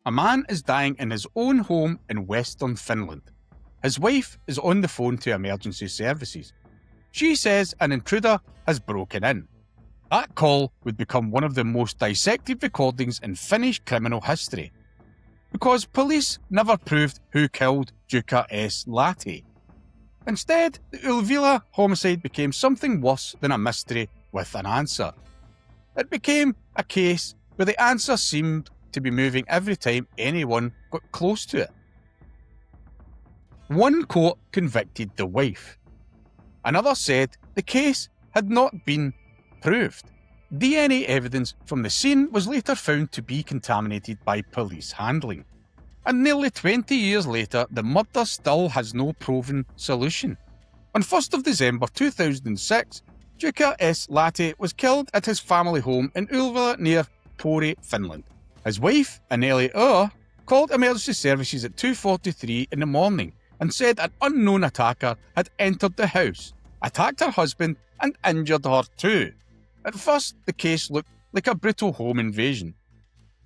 A man is dying in his own home in western Finland. His wife is on the phone to emergency services. She says an intruder has broken in. That call would become one of the most dissected recordings in Finnish criminal history, because police never proved who killed Jukka S. Lahti. Instead, the Ulvila homicide became something worse than a mystery with an answer. It became a case where the answer seemed to be moving every time anyone got close to it. One court convicted the wife. Another said the case had not been proved. DNA evidence from the scene was later found to be contaminated by police handling. And nearly 20 years later, the murder still has no proven solution. On 1st of December 2006, Jukka S. Lahti was killed at his family home in Ulvila near Pori, Finland. His wife, an early hour, called emergency services at 2:43 in the morning and said an unknown attacker had entered the house, attacked her husband and injured her too. At first, the case looked like a brutal home invasion.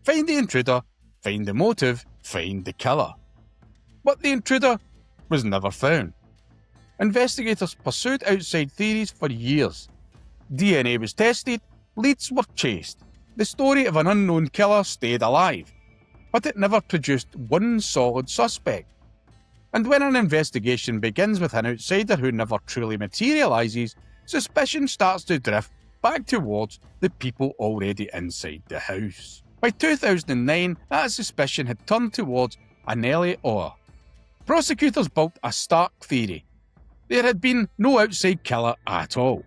Find the intruder, find the motive, find the killer. But the intruder was never found. Investigators pursued outside theories for years. DNA was tested, leads were chased. The story of an unknown killer stayed alive, but it never produced one solid suspect. And when an investigation begins with an outsider who never truly materialises, suspicion starts to drift back towards the people already inside the house. By 2009, that suspicion had turned towards an early hour. Prosecutors built a stark theory. There had been no outside killer at all.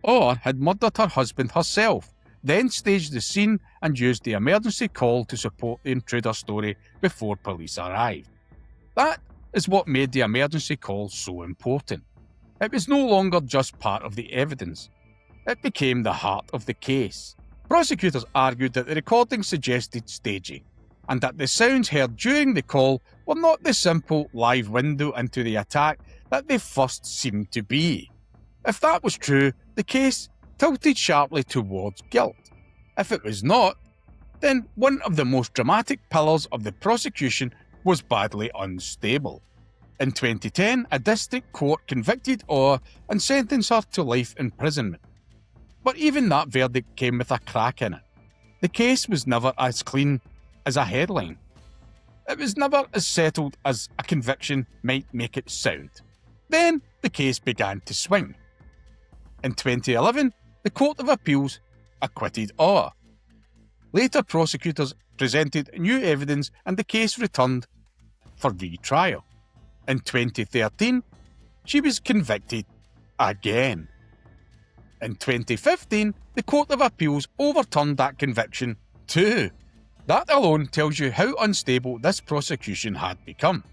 Orr had murdered her husband herself, then staged the scene and used the emergency call to support the intruder story before police arrived. That is what made the emergency call so important. It was no longer just part of the evidence. It became the heart of the case. Prosecutors argued that the recording suggested staging, and that the sounds heard during the call were not the simple live window into the attack that they first seemed to be. If that was true, the case tilted sharply towards guilt. If it was not, then one of the most dramatic pillars of the prosecution was badly unstable. In 2010, a district court convicted Orr and sentenced her to life imprisonment. But even that verdict came with a crack in it. The case was never as clean as a headline. It was never as settled as a conviction might make it sound. Then the case began to swing. In 2011, the Court of Appeals acquitted Orr. Later, prosecutors presented new evidence and the case returned for retrial. In 2013, she was convicted again. In 2015, the Court of Appeals overturned that conviction too. That alone tells you how unstable this prosecution had become.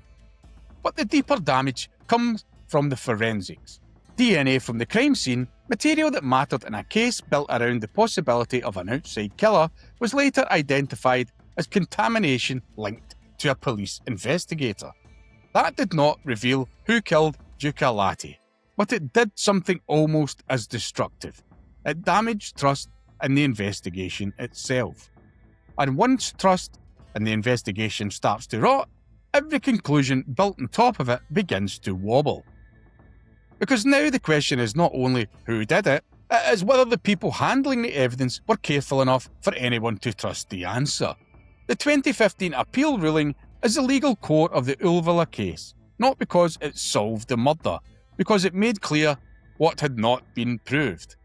But the deeper damage comes from the forensics. DNA from the crime scene, material that mattered in a case built around the possibility of an outside killer, was later identified as contamination linked to a police investigator. That did not reveal who killed Jukka Lahti, but it did something almost as destructive. It damaged trust in the investigation itself. And once trust in the investigation starts to rot, every conclusion built on top of it begins to wobble. Because now the question is not only who did it, it is whether the people handling the evidence were careful enough for anyone to trust the answer. The 2015 appeal ruling is the legal core of the Ulvila case, not because it solved the murder, because it made clear what had not been proved.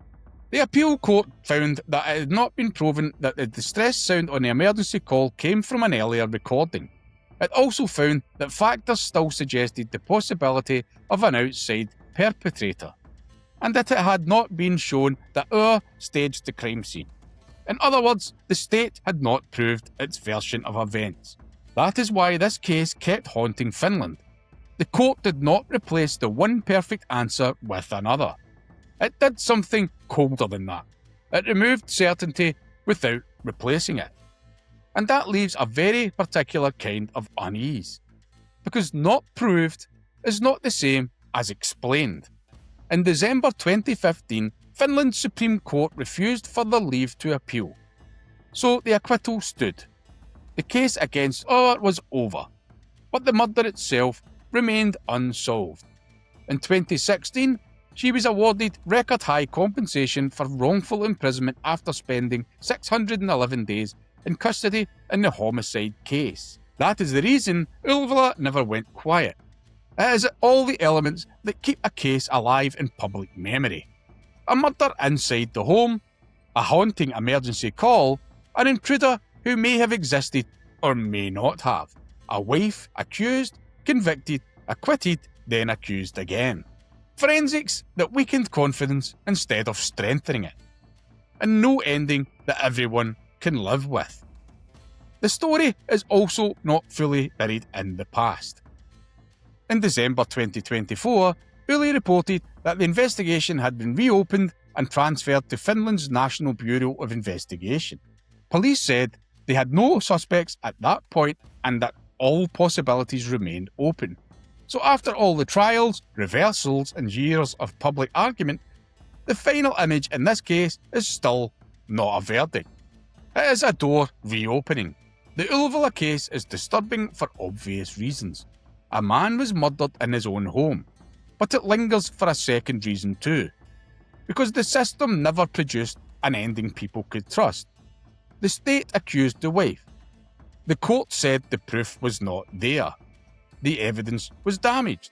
The appeal court found that it had not been proven that the distress sound on the emergency call came from an earlier recording. It also found that factors still suggested the possibility of an outside perpetrator, and that it had not been shown that Orr staged the crime scene. In other words, the state had not proved its version of events. That is why this case kept haunting Finland. The court did not replace the one perfect answer with another. It did something colder than that. It removed certainty without replacing it. And that leaves a very particular kind of unease. Because not proved is not the same as explained. In December 2015, Finland's Supreme Court refused further leave to appeal. So the acquittal stood. The case against her was over, but the murder itself remained unsolved. In 2016, she was awarded record-high compensation for wrongful imprisonment after spending 611 days in custody in the homicide case. That is the reason Ulvila never went quiet. It is all the elements that keep a case alive in public memory. A murder inside the home, a haunting emergency call, an intruder who may have existed or may not have, a wife accused, convicted, acquitted, then accused again. Forensics that weakened confidence instead of strengthening it. And no ending that everyone can live with. The story is also not fully buried in the past. In December 2024, Yle reported that the investigation had been reopened and transferred to Finland's National Bureau of Investigation. Police said they had no suspects at that point and that all possibilities remained open. So after all the trials, reversals and years of public argument, the final image in this case is still not a verdict. It is a door reopening. The Ulvila case is disturbing for obvious reasons. A man was murdered in his own home, but it lingers for a second reason too. Because the system never produced an ending people could trust. The state accused the wife. The court said the proof was not there. The evidence was damaged.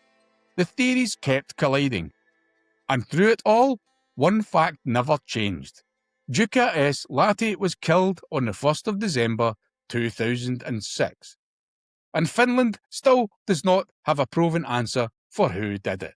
The theories kept colliding. And through it all, one fact never changed. Jukka S. Lahti was killed on the 1st of December 2006. And Finland still does not have a proven answer for who did it.